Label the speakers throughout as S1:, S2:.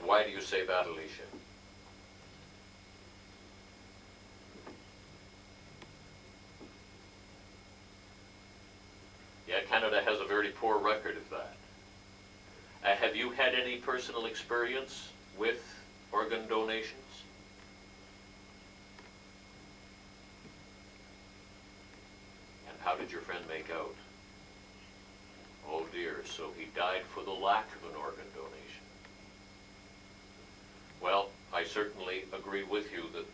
S1: why do you say that, Alicia? Yeah, Canada has a very poor record of that. Have you had any personal experience with organ donations? And how did your friend make out? Oh dear, so he died for the lack of an organ donation. Well, I certainly agree with you that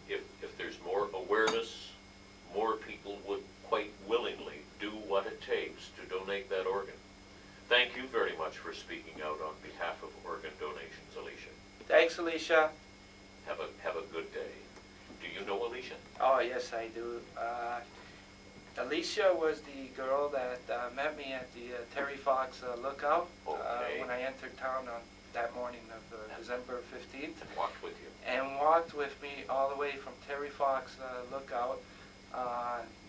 S1: if there's more awareness, more people would quite willingly do what it takes to donate that organ. Thank you very much for speaking out on behalf of organ donations, Alicia.
S2: Thanks, Alicia.
S1: Have a good day. Do you know Alicia?
S2: Oh, yes, I do. Alicia was the girl that met me at the Terry Fox lookout when I entered town on that morning of December 15th.
S1: And walked with you.
S2: And walked with me all the way from Terry Fox lookout,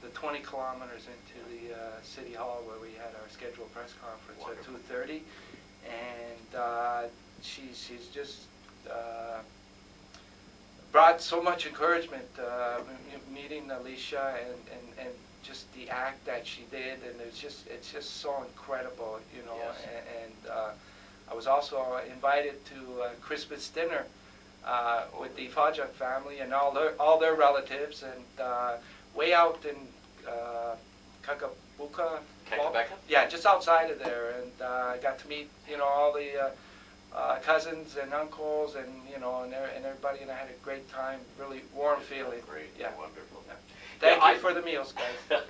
S2: the 20 kilometers into the City Hall where we had our scheduled press conference. Wonderful. At 2:30. And she's just brought so much encouragement, meeting Alicia and just the act that she did, and it's just so incredible, you know.
S1: Yes.
S2: And I was also invited to Christmas dinner with the Fajak family and all their relatives, and way out in Kakabuka.
S1: Kakabeka?
S2: Yeah, just outside of there, and I got to meet, you know, all the cousins and uncles, and you know, and everybody, and I had a great time. Really warm feeling.
S1: Great,
S2: yeah,
S1: wonderful.
S2: Yeah. Thank you for the meals, guys.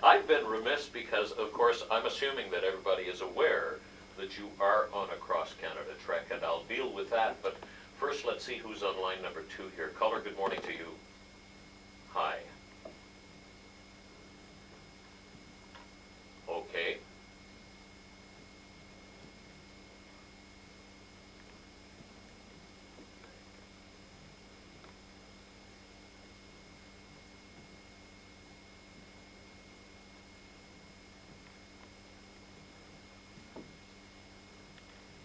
S1: I've been remiss because, of course, I'm assuming that everybody is aware that you are on a cross-Canada trek, and I'll deal with that. But first, let's see who's on line number 2 here. Caller, good morning to you. Hi. Okay.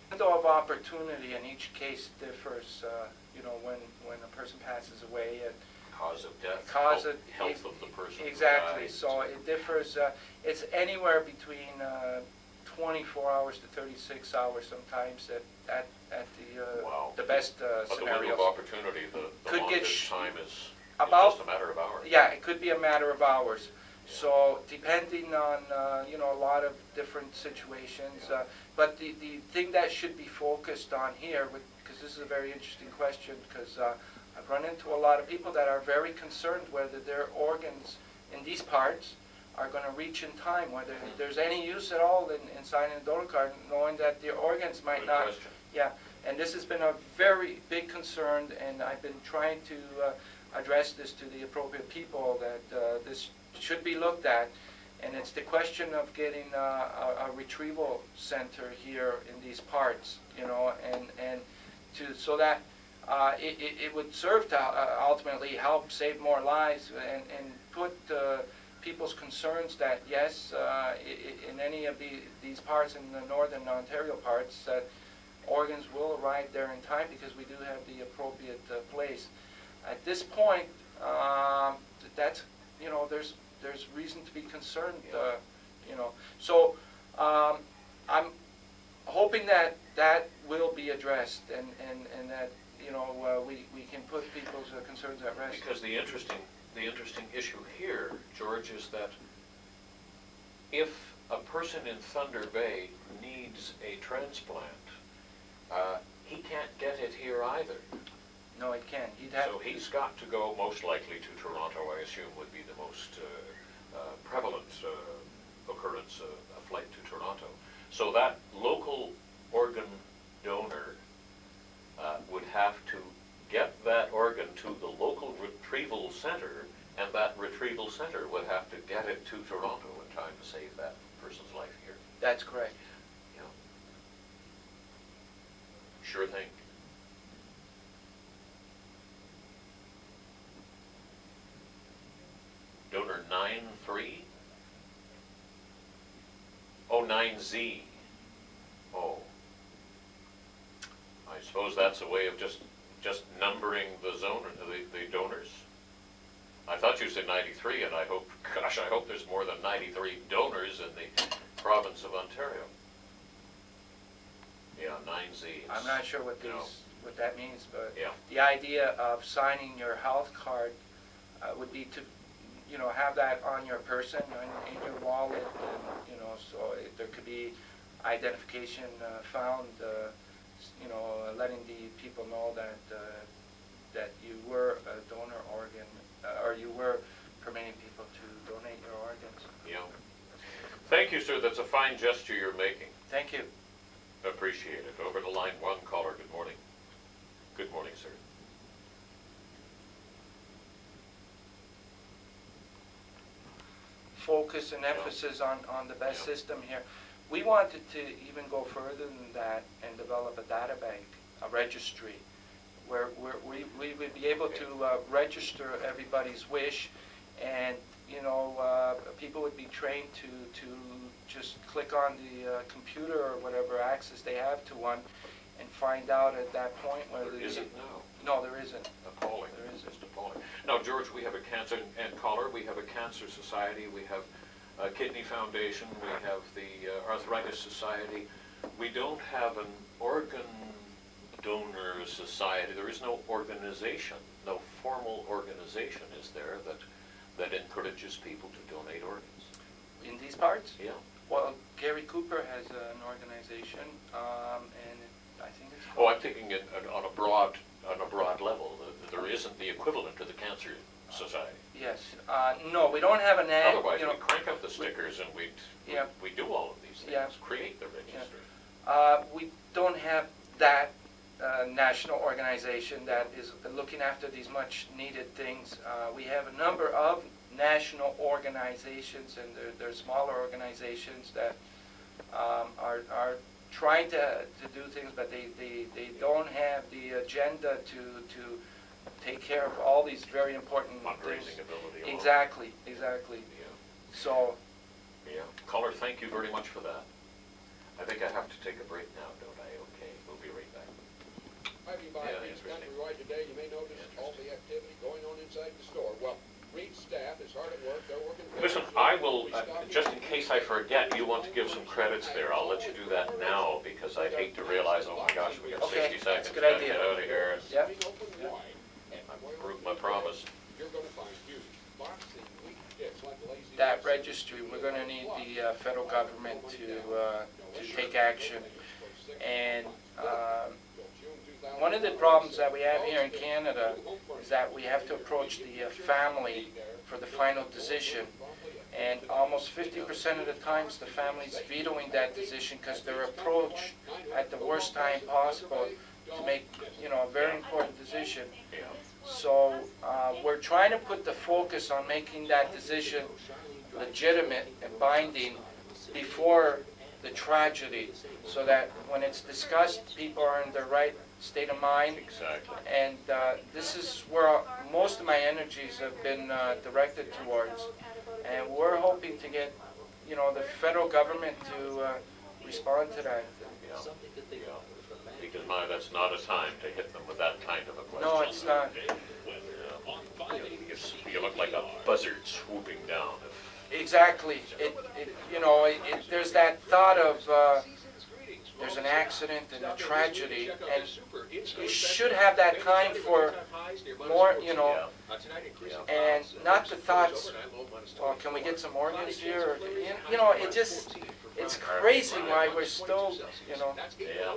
S2: Window of opportunity in each case differs. You know, when a person passes away, and
S1: Cause of death, health of the person.
S2: Exactly. So it differs. It's anywhere between 24 hours to 36 hours sometimes at the best
S1: But the
S2: scenarios.
S1: window of opportunity, the
S2: Could get
S1: longest time is
S2: about
S1: just a matter of hours.
S2: Yeah, it could be a matter of hours.
S1: Yeah.
S2: So depending on you know, a lot of different situations,
S1: Yeah.
S2: but the thing that should be focused on here, because this is a very interesting question, because I've run into a lot of people that are very concerned whether their organs in these parts are going to reach in time, whether there's any use at all in signing a donor card, knowing that their organs might
S1: Good
S2: not.
S1: question.
S2: Yeah, and this has been a very big concern, and I've been trying to address this to the appropriate people, that this should be looked at, and it's the question of getting a retrieval center here in these parts, you know, and so that it would serve to ultimately help save more lives and put people's concerns that yes, in any of these parts, in the northern Ontario parts, that organs will arrive there in time because we do have the appropriate place. At this point, that's, you know, there's reason to be concerned, you know. So I'm hoping that will be addressed, and that, you know, we can put people's concerns at rest.
S1: Because the interesting issue here, George, is that if a person in Thunder Bay needs a transplant, he can't get it here either.
S2: No, it can't.
S1: So he's got to go most likely to Toronto, I assume would be the most prevalent occurrence, a flight to Toronto. So that local organ donor would have to get that organ to the local retrieval center, and that retrieval center would have to get it to Toronto in time to save that person's life here.
S2: That's correct.
S1: Yeah. Sure thing. Donor 9-3? Oh, 9Z. Oh. I I suppose that's a way of just numbering the donors. I thought you said 93, and I hope, gosh, I hope there's more than 93 donors in the province of Ontario. Yeah, 9Z.
S2: I'm not sure what
S1: you know,
S2: what that means, but
S1: Yeah.
S2: the idea of signing your health card would be to, have that on your person, in your wallet, and, so there could be identification found, letting the people know that that you were a donor organ, or you were permitting people to donate your organs.
S1: Yeah. Thank you, sir. That's a fine gesture you're making.
S2: Thank you.
S1: Appreciate it. Over to line 1 caller. Good morning. Good morning, sir.
S2: Focus and emphasis on the best system here. We wanted to even go further than that and develop a data bank, a registry, where we would be able to register everybody's wish, and people would be trained to just click on the computer or whatever access they have to one, and find out at that point whether
S1: There isn't now.
S2: No, there isn't.
S1: Appalling.
S2: There isn't.
S1: Just appalling. Now, George, we have a cancer, and caller, we have a cancer society, we have a kidney foundation, we have the arthritis society. We don't have an organ donor society. There is no organization, no formal organization, is there, that encourages people to donate organs?
S2: In these parts?
S1: Yeah.
S2: Well, Gary Cooper has an organization, and I think it's
S1: Oh, I'm thinking on a broad level. There isn't the equivalent to the Cancer Society.
S2: Yes. No, we don't have an ad.
S1: Otherwise, we crank up the stickers and we do all of these things,
S2: Yeah.
S1: create the registry.
S2: We don't have that national organization that is looking after these much needed things. We have a number of national organizations, and they're smaller organizations that are trying to do things, but they don't have the agenda to take care of all these very important things.
S1: Fundraising ability. alone.
S2: Exactly.
S1: Yeah.
S2: So,
S1: Yeah. Caller, thank you very much for that. I think I have to take a break now, don't I? Okay, we'll be right back.
S3: Driving by
S1: Yeah,
S3: Reed's
S1: interesting.
S3: Countrywide today, you may notice all the activity going on inside the store. Well, Reed's staff is hard at work. They're working.
S1: Listen, I will, just in case I forget, you want to give some credits there, I'll let you do that now, because I'd hate to realize, oh my gosh, we got
S2: Okay,
S1: 60
S2: that's
S1: seconds,
S2: a good
S1: gotta
S2: idea.
S1: get out of here.
S2: Yep.
S3: Being open wide and
S1: I broke my promise.
S3: You're going to find huge boxing wheat sticks like lazy.
S2: that registry, we're going to need the federal government to take action. And one of the problems that we have here in Canada is that we have to approach the family for the final decision. And almost 50% of the times, the family's vetoing that decision because they're approached at the worst time possible to make, a very important decision.
S1: Yeah.
S2: So we're trying to put the focus on making that decision legitimate and binding before the tragedy, so that when it's discussed, people are in the right state of mind.
S1: Exactly.
S2: And this is where most of my energies have been directed towards. And we're hoping to get, the federal government to respond to that.
S1: Yeah. Yeah. Because that's not a time to hit them with that kind of a question.
S2: No, it's not.
S1: You look like a buzzard swooping down.
S2: Exactly. There's that thought of there's an accident and a tragedy, and you should have that time for more,
S1: Yeah.
S2: and not the thoughts, well, can we get some organs here? It's crazy why we're still,
S1: Yeah.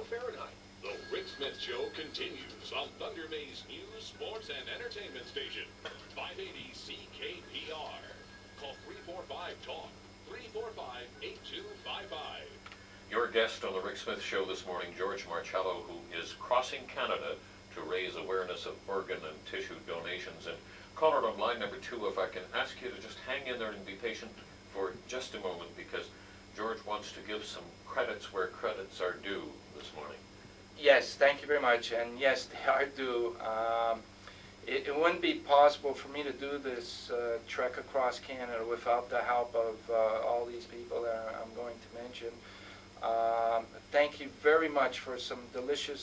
S4: The Rick Smith Show continues on Thunder Bay's news, sports, and entertainment station, 580 CKPR. Call 345-TALK, 345-8255.
S1: Your guest on the Rick Smith Show this morning, George Marcello, who is crossing Canada to raise awareness of organ and tissue donations. And caller on line number 2, if I can ask you to just hang in there and be patient for just a moment, because George wants to give some credits where credits are due this morning.
S2: Yes, thank you very much, and yes, they are due. It wouldn't be possible for me to do this trek across Canada without the help of all these people that I'm going to mention. Thank you very much for some delicious